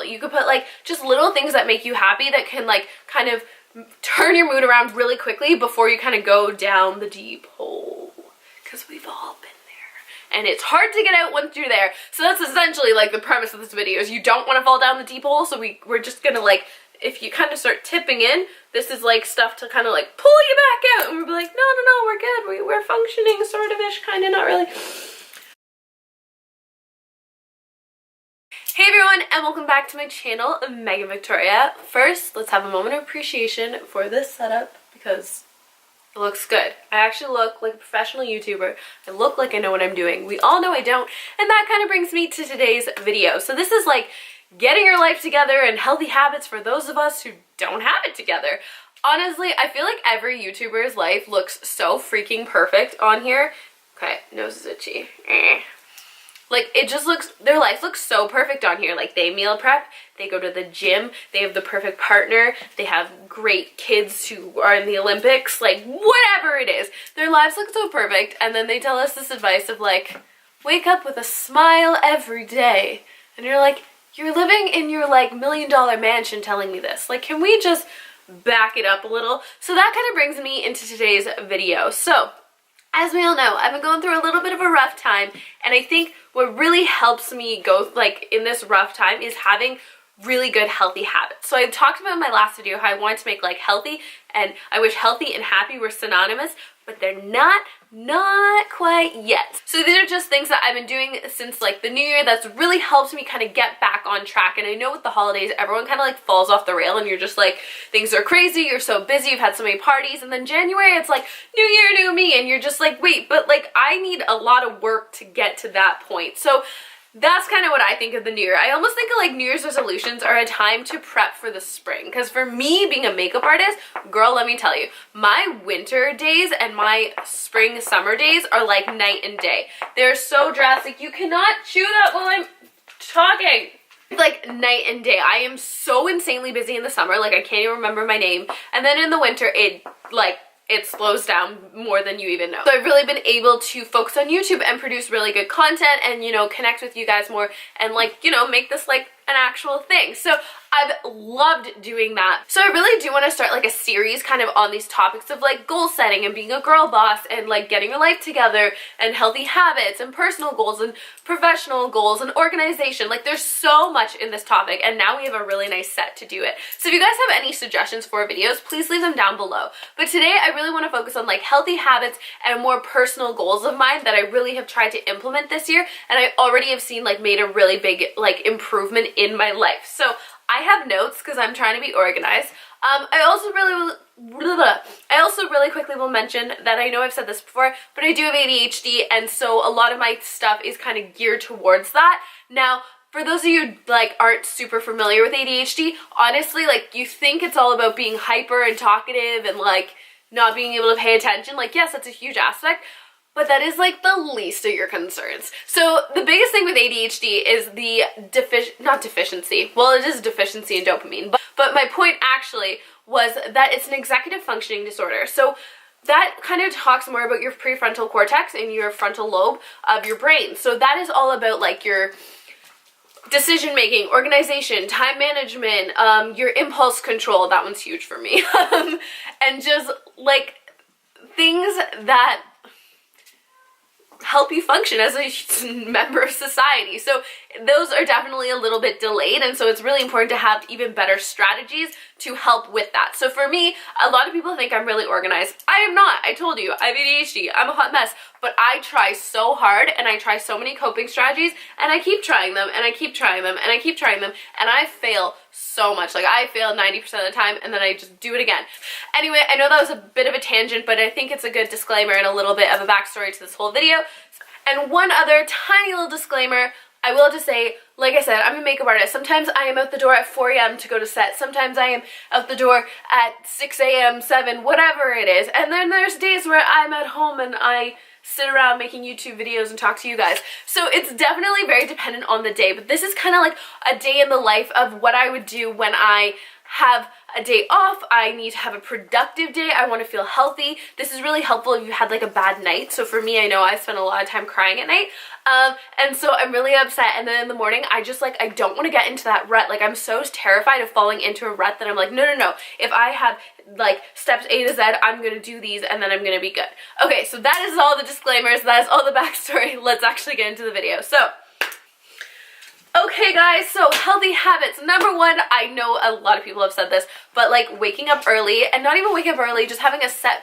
You could put like just little things that make you happy that can like kind of turn your mood around really quickly before you kind of go down the deep hole, because we've all been there and it's hard to get out once you're there. So that's essentially like the premise of this video, is you don't want to fall down the deep hole. So we're just gonna like, if you kind of start tipping in, this is like stuff to kind of like pull you back out, and we'll be like, no, we're good, we're functioning sort of ish, kind of, not really. Hey everyone, and welcome back to my channel, Megan Victoria. First, let's have a moment of appreciation for this setup because it looks good. I actually look like a professional YouTuber. I look like I know what I'm doing. We all know I don't, and that kind of brings me to today's video. So this is like getting your life together and healthy habits for those of us who don't have it together. Honestly, I feel like every YouTuber's life looks so freaking perfect on here. Okay, nose is itchy. Like, it just looks, their life looks so perfect on here. Like, they meal prep, they go to the gym, they have the perfect partner, they have great kids who are in the Olympics, like, whatever it is. Their lives look so perfect, and then they tell us this advice of, like, wake up with a smile every day. And you're like, you're living in your, like, $1 million mansion telling me this. Like, can we just back it up a little? So that kind of brings me into today's video. So, as we all know, I've been going through a little bit of a rough time, and I think what really helps me go like in this rough time is having really good healthy habits. So I talked about in my last video how I wanted to make like healthy, and I wish healthy and happy were synonymous, but they're not quite yet. So these are just things that I've been doing since like the new year that's really helped me kind of get back on track. And I know with the holidays, everyone kind of like falls off the rail, and you're just like, things are crazy, you're so busy, you've had so many parties, and then January it's like new year, new me, and you're just like, wait, but like I need a lot of work to get to that point. So that's kind of what I think of the new year. I almost think of like New Year's resolutions are a time to prep for the spring. Because for me, being a makeup artist, girl, let me tell you, my winter days and my spring, summer days are like night and day. They're so drastic. You cannot chew that while I'm talking. Like night and day. I am so insanely busy in the summer. Like I can't even remember my name. And then in the winter, it slows down more than you even know. So I've really been able to focus on YouTube and produce really good content and, you know, connect with you guys more and like, you know, make this like an actual thing. So I've loved doing that. So I really do want to start like a series kind of on these topics of like goal setting and being a girl boss and like getting your life together and healthy habits and personal goals and professional goals and organization. Like there's so much in this topic, and now we have a really nice set to do it. So if you guys have any suggestions for videos, please leave them down below. But today I really want to focus on like healthy habits and more personal goals of mine that I really have tried to implement this year, and I already have seen like made a really big like improvement in my life. So I have notes because I'm trying to be organized. I also really quickly will mention that I know I've said this before, but I do have ADHD, and so a lot of my stuff is kind of geared towards that. Now, for those of you who like aren't super familiar with ADHD, honestly, like you think it's all about being hyper and talkative and like not being able to pay attention. Like yes, that's a huge aspect, but that is like the least of your concerns. So the biggest thing with ADHD is the not deficiency. Well, it is a deficiency in dopamine, but my point actually was that it's an executive functioning disorder. So that kind of talks more about your prefrontal cortex and your frontal lobe of your brain. So that is all about like your decision making, organization, time management, your impulse control. That one's huge for me. And just like things that help you function as a member of society. So those are definitely a little bit delayed, and so it's really important to have even better strategies to help with that. So for me, a lot of people think I'm really organized. I am not. I told you, I have ADHD. I'm a hot mess, but I try so hard and I try so many coping strategies, and I keep trying them and I keep trying them and I keep trying them, and I fail so much. Like I fail 90% of the time and then I just do it again. Anyway, I know that was a bit of a tangent, but I think it's a good disclaimer and a little bit of a backstory to this whole video. And one other tiny little disclaimer, I will just say, like I said, I'm a makeup artist. Sometimes I am out the door at 4 a.m. to go to set. Sometimes I am out the door at 6 a.m., 7, whatever it is. And then there's days where I'm at home and I sit around making YouTube videos and talk to you guys. So it's definitely very dependent on the day, but this is kind of like a day in the life of what I would do when I have a day off. I need to have a productive day. I want to feel healthy. This is really helpful if you had like a bad night. So for me, I know I spend a lot of time crying at night. And so I'm really upset. And then in the morning, I just like, I don't want to get into that rut. Like I'm so terrified of falling into a rut that I'm like, no, no, no. If I have like steps A to Z, I'm going to do these and then I'm going to be good. Okay, so that is all the disclaimers. That is all the backstory. Let's actually get into the video. So, okay guys, so healthy habits. Number one, I know a lot of people have said this, but like waking up early, and not even waking up early, just having a set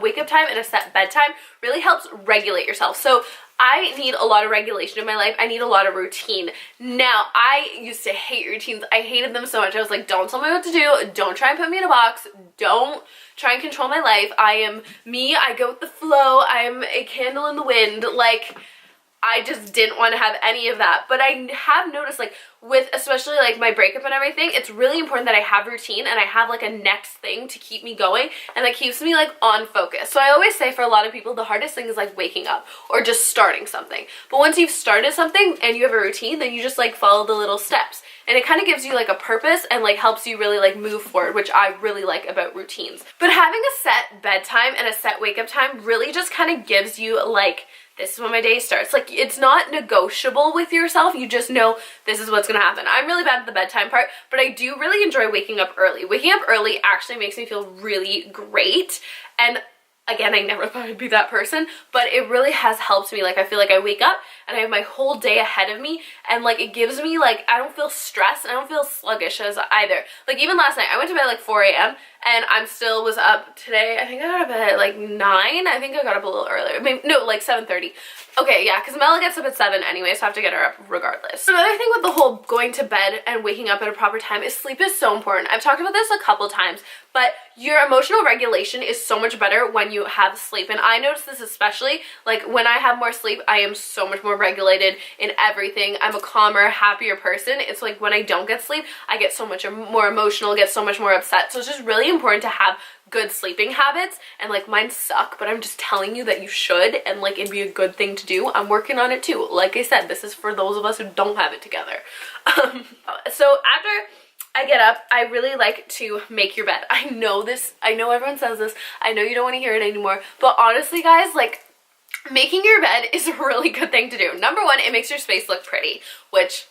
wake up time and a set bedtime really helps regulate yourself. So I need a lot of regulation in my life. I need a lot of routine. Now, I used to hate routines. I hated them so much. I was like, don't tell me what to do. Don't try and put me in a box. Don't try and control my life. I am me. I go with the flow. I am a candle in the wind. Like, I just didn't want to have any of that. But I have noticed, like, with especially like my breakup and everything, it's really important that I have routine and I have like a next thing to keep me going and that keeps me like on focus. So I always say for a lot of people, the hardest thing is like waking up or just starting something. But once you've started something and you have a routine, then you just like follow the little steps. And it kind of gives you like a purpose and like helps you really like move forward, which I really like about routines. But having a set bedtime and a set wake up time really just kind of gives you like, this is when my day starts. Like, it's not negotiable with yourself. You just know this is what's gonna happen. I'm really bad at the bedtime part, but I do really enjoy waking up early. Waking up early actually makes me feel really great. And again, I never thought I'd be that person, but it really has helped me. Like, I feel like I wake up and I have my whole day ahead of me, and like it gives me like, I don't feel stressed and I don't feel sluggish as either. Like even last night, I went to bed at like 4 a.m. and I'm still was up today. I think I got up at like 9. I think I got up a little earlier. Maybe, no, like 7:30. Okay, yeah, because Mela gets up at 7 anyway, so I have to get her up regardless. So another thing with the whole going to bed and waking up at a proper time is sleep is so important. I've talked about this a couple times, but your emotional regulation is so much better when you have sleep. And I notice this especially, like when I have more sleep, I am so much more regulated in everything. I'm a calmer, happier person. It's like when I don't get sleep, I get so much more emotional, get so much more upset. So it's just really important to have good sleeping habits, and like mine suck, but I'm just telling you that you should, and like it'd be a good thing to do. I'm working on it too. Like I said, this is for those of us who don't have it together. So after I get up, I really like to make your bed. I know this, I know everyone says this, I know you don't want to hear it anymore, but honestly guys, like making your bed is a really good thing to do. Number one, it makes your space look pretty, which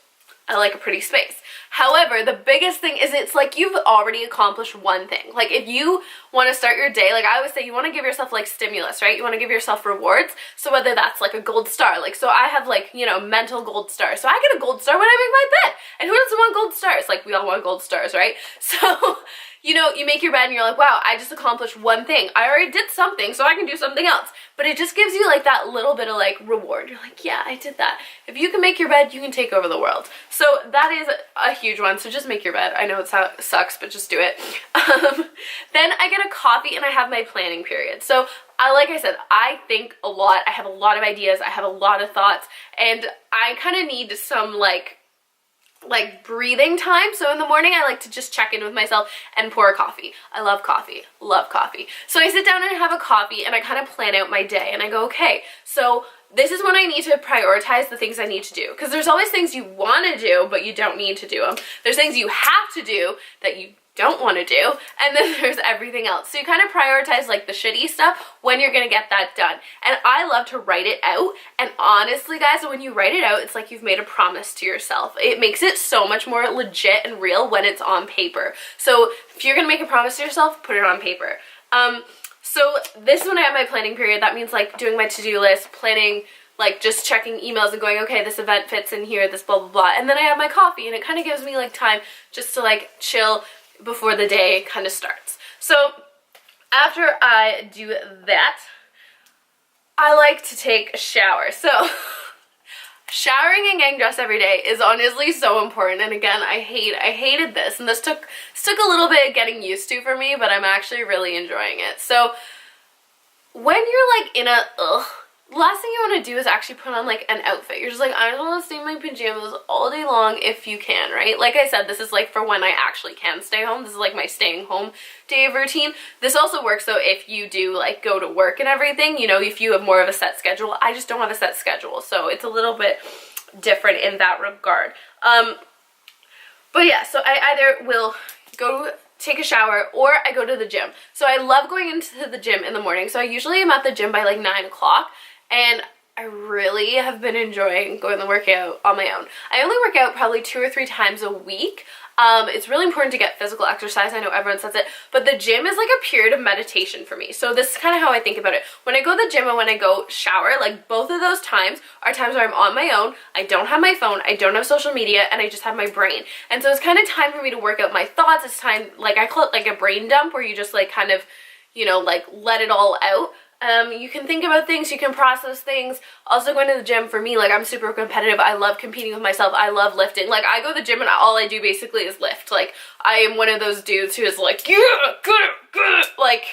I like a pretty space. However, the biggest thing is it's like you've already accomplished one thing. Like if you want to start your day, like I always say, you want to give yourself like stimulus, right? You want to give yourself rewards. So whether that's like a gold star, like so I have like, you know, mental gold stars. So I get a gold star when I make my bed. And who doesn't want gold stars? Like we all want gold stars, right? So you know, you make your bed and you're like, wow, I just accomplished one thing. I already did something, so I can do something else. But it just gives you like that little bit of like reward. You're like, yeah, I did that. If you can make your bed, you can take over the world. So that is a huge one. So just make your bed. I know it sucks, but just do it. Then I get a coffee and I have my planning period. So like I said, I think a lot. I have a lot of ideas. I have a lot of thoughts. And I kind of need some like breathing time. So in the morning I like to just check in with myself and pour a coffee. I love coffee, love coffee. So I sit down and have a coffee and I kind of plan out my day and I go, okay, so this is when I need to prioritize the things I need to do. Because there's always things you want to do, but you don't need to do them. There's things you have to do that you don't want to do, and then there's everything else. So you kind of prioritize like the shitty stuff when you're gonna get that done. And I love to write it out, and honestly guys, when you write it out, it's like you've made a promise to yourself. It makes it so much more legit and real when it's on paper. So if you're gonna make a promise to yourself, put it on paper. So this is when I have my planning period. That means like doing my to-do list, planning, like just checking emails and going, okay, this event fits in here, this blah blah blah, and then I have my coffee, and it kind of gives me like time just to like chill before the day kind of starts. So after I do that, I like to take a shower. So showering and getting dressed every day is honestly so important. And again, I hated this, and this took a little bit of getting used to for me, but I'm actually really enjoying it. So when you're like in a last thing you want to do is actually put on like an outfit. You're just like, I just want to stay in my pajamas all day long if you can, right? Like I said, this is like for when I actually can stay home. This is like my staying home day of routine. This also works though if you do like go to work and everything, you know, if you have more of a set schedule. I just don't have a set schedule, so it's a little bit different in that regard. But yeah, so I either will go take a shower, or I go to the gym. So I love going into the gym in the morning. So I usually am at the gym by like 9 o'clock, and I really have been enjoying going to the workout on my own. I only work out probably 2 or 3 times a week. It's really important to get physical exercise. I know everyone says it, but the gym is like a period of meditation for me. So this is kind of how I think about it. When I go to the gym and when I go shower, like both of those times are times where I'm on my own. I don't have my phone, I don't have social media, and I just have my brain. And so it's kind of time for me to work out my thoughts. It's time, like I call it like a brain dump, where you just like kind of, you know, like let it all out. You can think about things, you can process things. Also going to the gym, for me, like I'm super competitive. I love competing with myself. I love lifting. Like I go to the gym and all I do basically is lift. Like I am one of those dudes who is like, yeah, good. Like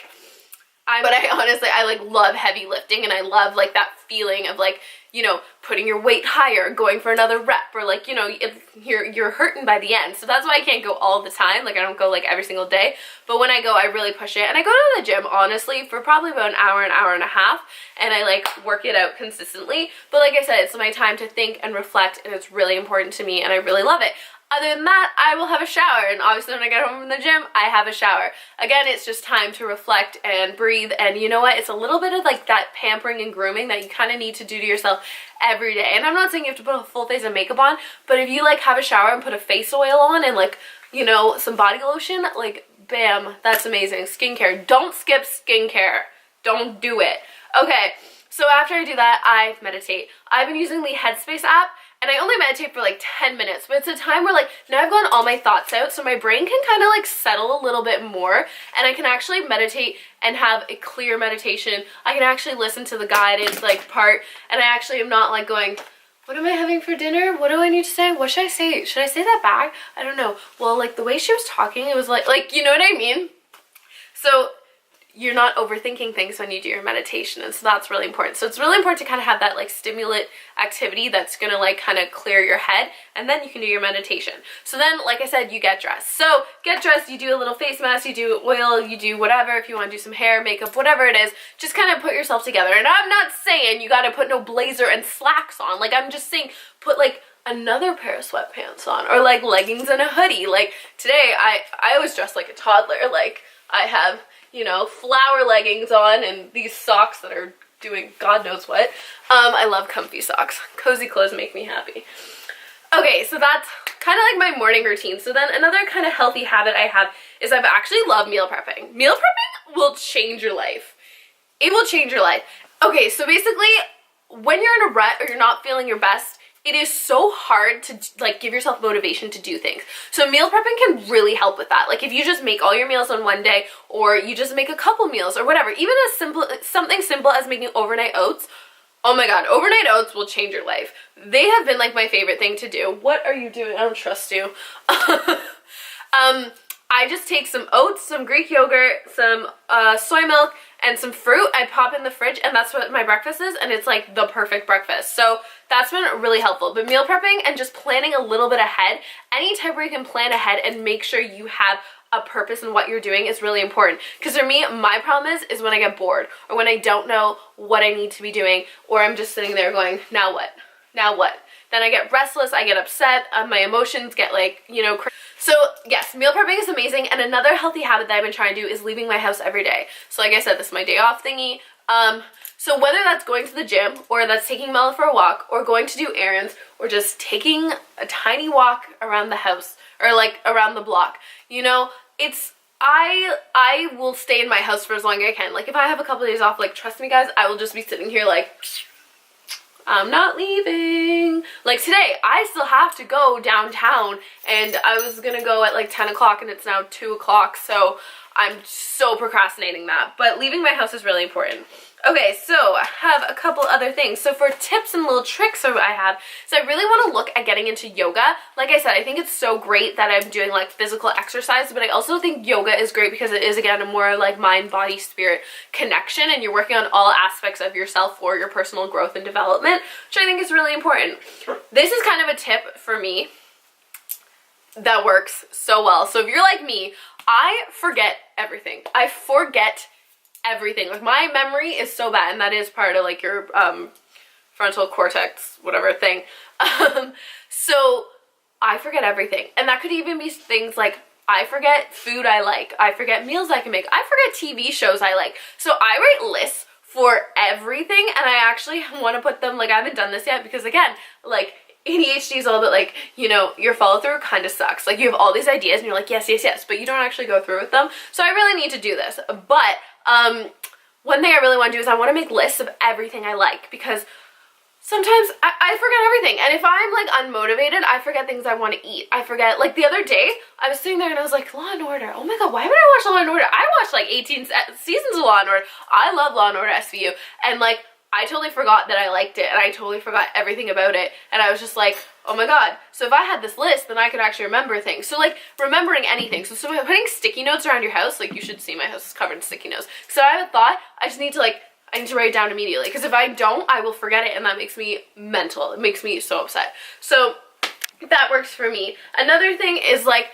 but I honestly, I like love heavy lifting, and I love like that feeling of like, you know, putting your weight higher, going for another rep, or like, you know, if you're hurting by the end. So that's why I can't go all the time. Like I don't go like every single day, but when I go, I really push it. And I go to the gym honestly for probably about an hour and a half, and I like work it out consistently. But like I said, it's my time to think and reflect, and it's really important to me, and I really love it. Other than that, I will have a shower, and obviously when I get home from the gym, I have a shower. Again, it's just time to reflect and breathe, and you know what? It's a little bit of like that pampering and grooming that you kind of need to do to yourself every day. And I'm not saying you have to put a full face of makeup on, but if you like have a shower and put a face oil on and like, you know, some body lotion, like bam, that's amazing. Skincare. Don't skip skincare. Don't do it. Okay, so after I do that, I meditate. I've been using the Headspace app, and I only meditate for like 10 minutes, but it's a time where like now I've gotten all my thoughts out, so my brain can kind of like settle a little bit more, and I can actually meditate and have a clear meditation. I can actually listen to the guided like part, and I actually am not like going, what am I having for dinner? What do I need to say? What should I say? Should I say that back? I don't know. Well, like the way she was talking, it was like you know what I mean? So you're not overthinking things when you do your meditation, and so that's really important. So it's really important to kind of have that like stimulant activity that's gonna like kind of clear your head, and then you can do your meditation. So then, like I said, you get dressed. So get dressed, you do a little face mask, you do oil, you do whatever. If you want to do some hair, makeup, whatever it is, just kind of put yourself together. And I'm not saying you gotta put no blazer and slacks on. Like I'm just saying put like another pair of sweatpants on, or like leggings and a hoodie. Like today I was dressed like a toddler. Like I have, you know, flower leggings on and these socks that are doing God knows what. I love comfy socks. Cozy clothes make me happy. Okay, so that's kind of like my morning routine. So then another kind of healthy habit I have is I've actually loved meal prepping. Meal prepping will change your life. It will change your life. Okay, so basically when you're in a rut or you're not feeling your best, it is so hard to like give yourself motivation to do things. So meal prepping can really help with that. Like if you just make all your meals on one day, or you just make a couple meals or whatever, even something simple as making overnight oats. Oh my god, overnight oats will change your life. They have been like my favorite thing to do. What are you doing? I don't trust you. I just take some oats, some Greek yogurt, some soy milk, and some fruit. I pop in the fridge, and that's what my breakfast is, and it's like the perfect breakfast. So that's been really helpful. But meal prepping and just planning a little bit ahead, any time where you can plan ahead and make sure you have a purpose in what you're doing is really important. Because for me, my problem is when I get bored, or when I don't know what I need to be doing, or I'm just sitting there going, now what? Now what? Then I get restless, I get upset, my emotions get like, you know, so yes, meal prepping is amazing. And another healthy habit that I've been trying to do is leaving my house every day. So like I said, this is my day off thingy. So whether that's going to the gym, or that's taking Mella for a walk, or going to do errands, or just taking a tiny walk around the house, or like around the block, you know, it's, I will stay in my house for as long as I can. Like if I have a couple of days off, like trust me guys, I will just be sitting here like, I'm not leaving. Like today, I still have to go downtown, and I was gonna go at like 10 o'clock and it's now 2 o'clock, so I'm so procrastinating that. But leaving my house is really important. Okay, so I have a couple other things. So for tips and little tricks that I have, so I really want to look at getting into yoga. Like I said, I think it's so great that I'm doing like physical exercise, but I also think yoga is great because it is, again, a more like mind, body, spirit connection, and you're working on all aspects of yourself for your personal growth and development, which I think is really important. This is kind of a tip for me that works so well. So if you're like me, I forget everything. I forget everything. Like my memory is so bad, and that is part of like your frontal cortex whatever thing. So I forget everything, and that could even be things like I forget food I like. I forget meals I can make. I forget TV shows I like. So I write lists for everything, and I actually want to put them, like, I haven't done this yet because, again, like, ADHD is all about, like, you know, your follow through kind of sucks. Like, you have all these ideas and you're like, yes, yes, yes, but you don't actually go through with them. So I really need to do this. But one thing I really want to do is I want to make lists of everything I like, because sometimes I forget everything. And if I'm, like, unmotivated, I forget things I want to eat. I forget, like, the other day, I was sitting there and I was like, Law and Order. Oh my god, why haven't I watched Law and Order? I watched, like, 18 seasons of Law and Order. I love Law and Order SVU. And, like, I totally forgot that I liked it, and I totally forgot everything about it, and I was just like, oh my god. So if I had this list, then I could actually remember things. So, like, remembering anything. So putting sticky notes around your house, like, you should see my house is covered in sticky notes. So I have a thought, I just need to, like, I need to write it down immediately, because if I don't, I will forget it, and that makes me mental. It makes me so upset. So that works for me. Another thing is, like,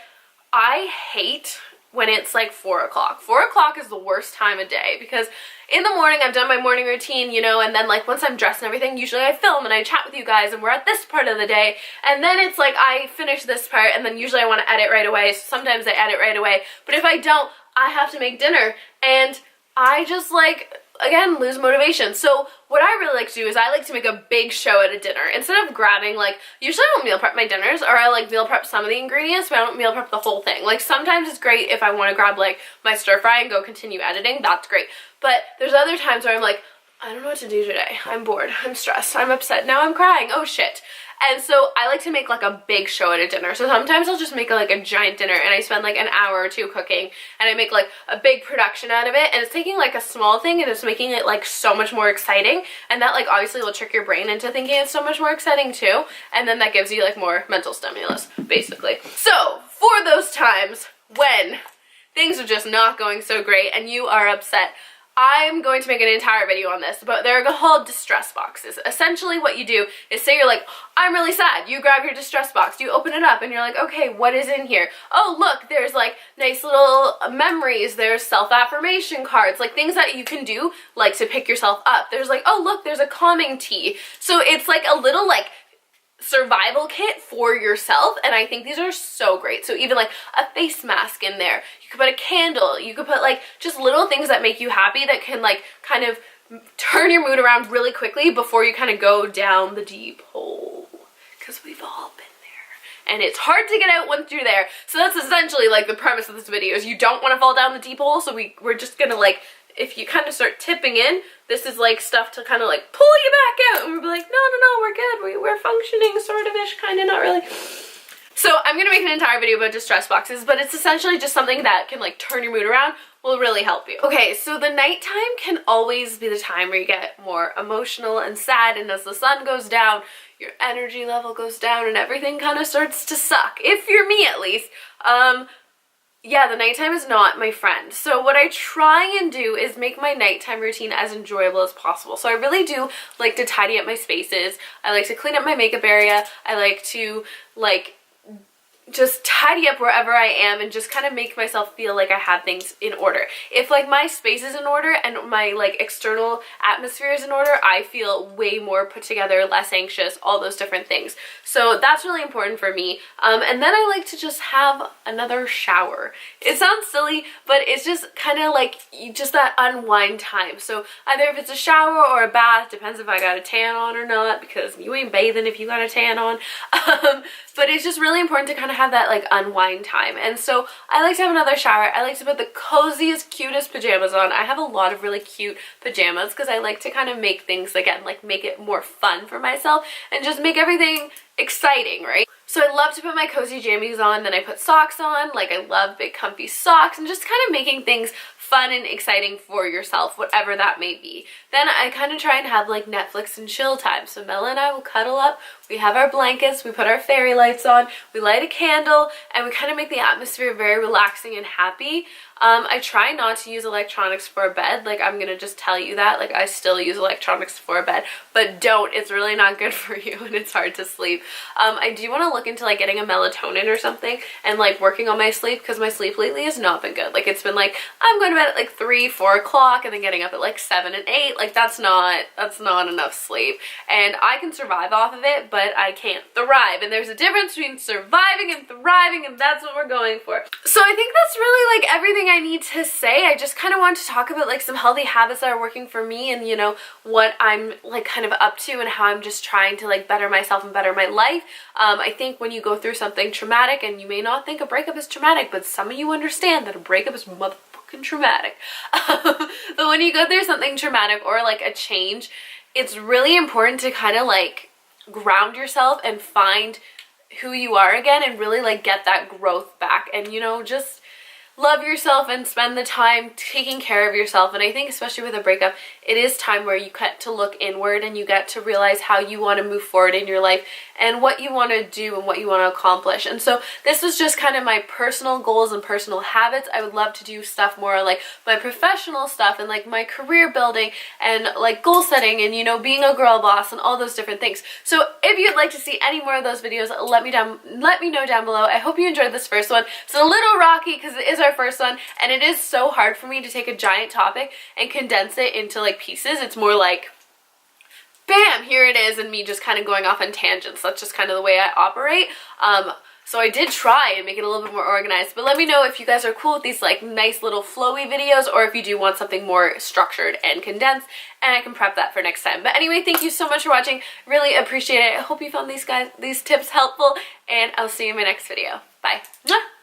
I hate when it's like 4 o'clock. 4 o'clock is the worst time of day, because in the morning I've done my morning routine, you know, and then, like, once I'm dressed and everything, usually I film and I chat with you guys and we're at this part of the day, and then it's like I finish this part and then usually I want to edit right away, so sometimes I edit right away, but if I don't, I have to make dinner, and I just, like, again, lose motivation. So what I really like to do is I like to make a big show at a dinner. Instead of grabbing, like, usually I don't meal prep my dinners, or I, like, meal prep some of the ingredients, but I don't meal prep the whole thing. Like, sometimes it's great if I want to grab, like, my stir fry and go continue editing, that's great. But there's other times where I'm like, I don't know what to do today. I'm bored, I'm stressed, I'm upset, now I'm crying, oh shit. And so I like to make, like, a big show at a dinner. So sometimes I'll just make, like, a giant dinner and I spend, like, an hour or two cooking, and I make, like, a big production out of it, and it's taking, like, a small thing and it's making it, like, so much more exciting, and that, like, obviously will trick your brain into thinking it's so much more exciting too, and then that gives you, like, more mental stimulus, basically. So for those times when things are just not going so great and you are upset, I'm going to make an entire video on this, but they're called distress boxes. Essentially what you do is, say you're like, I'm really sad. You grab your distress box, you open it up, and you're like, okay, what is in here? Oh, look, there's, like, nice little memories, there's self-affirmation cards, like, things that you can do, like, to pick yourself up. There's, like, oh, look, there's a calming tea. So it's, like, a little, like, survival kit for yourself, and I think these are so great. So even, like, a face mask in there, you could put a candle, you could put, like, just little things that make you happy that can, like, kind of turn your mood around really quickly before you kind of go down the deep hole, because we've all been there and it's hard to get out once you're there. So that's essentially, like, the premise of this video, is you don't want to fall down the deep hole, so we're just gonna, like, if you kind of start tipping in, this is, like, stuff to kind of, like, pull you back out, and we'll be like, no, we're good, we're functioning, sort of-ish, kind of, not really. So I'm gonna make an entire video about distress boxes, but it's essentially just something that can, like, turn your mood around, will really help you. Okay, so the nighttime can always be the time where you get more emotional and sad, and as the sun goes down, your energy level goes down and everything kind of starts to suck, if you're me at least. Yeah, the nighttime is not my friend. So what I try and do is make my nighttime routine as enjoyable as possible. So I really do like to tidy up my spaces. I like to clean up my makeup area. I like to, like, just tidy up wherever I am and just kind of make myself feel like I have things in order. If, like, my space is in order and my, like, external atmosphere is in order, I feel way more put together, less anxious, all those different things. So that's really important for me. And then I like to just have another shower. It sounds silly, but it's just kind of like just that unwind time. So either if it's a shower or a bath, depends if I got a tan on or not, because you ain't bathing if you got a tan on. But it's just really important to kind of have that, like, unwind time. And so I like to have another shower. I like to put the coziest, cutest pajamas on. I have a lot of really cute pajamas because I like to kind of make things, again, like, make it more fun for myself and just make everything exciting, right? So I love to put my cozy jammies on, then I put socks on. Like, I love big comfy socks, and just kind of making things fun and exciting for yourself, whatever that may be. Then I kind of try and have, like, Netflix and chill time. So Mella and I will cuddle up, we have our blankets, we put our fairy lights on, we light a candle, and we kind of make the atmosphere very relaxing and happy. I try not to use electronics for bed. Like, I'm gonna just tell you that. Like, I still use electronics for bed, but don't. It's really not good for you and it's hard to sleep. I do want to look into like getting a melatonin or something and like working on my sleep, because my sleep lately has not been good. Like, it's been like I'm going to bed at like 3, 4 o'clock and then getting up at like 7 and 8. Like, that's not enough sleep, and I can survive off of it, but I can't thrive. And there's a difference between surviving and thriving, and that's what we're going for. So I think that's really like everything I need to say. I just kind of want to talk about like some healthy habits that are working for me, and you know, what I'm like kind of up to and how I'm just trying to like better myself and better my life. I think when you go through something traumatic, and you may not think a breakup is traumatic, but some of you understand that a breakup is motherfucking traumatic. But when you go through something traumatic or like a change, it's really important to kind of like ground yourself and find who you are again, and really like get that growth back, and you know, just love yourself and spend the time taking care of yourself. And I think especially with a breakup, it is time where you get to look inward and you get to realize how you want to move forward in your life and what you want to do and what you want to accomplish. And so this was just kind of my personal goals and personal habits. I would love to do stuff more like my professional stuff and like my career building and like goal setting and, you know, being a girl boss and all those different things. So if you'd like to see any more of those videos, let me know down below. I hope you enjoyed this first one. It's a little rocky because it is our first one, and it is so hard for me to take a giant topic and condense it into like pieces. It's more like bam, here it is, and me just kind of going off on tangents. That's just kind of the way I operate. So I did try and make it a little bit more organized, but let me know if you guys are cool with these like nice little flowy videos, or if you do want something more structured and condensed, and I can prep that for next time. But anyway, thank you so much for watching. Really appreciate it. I hope you found these tips helpful, and I'll see you in my next video. Bye. Mwah!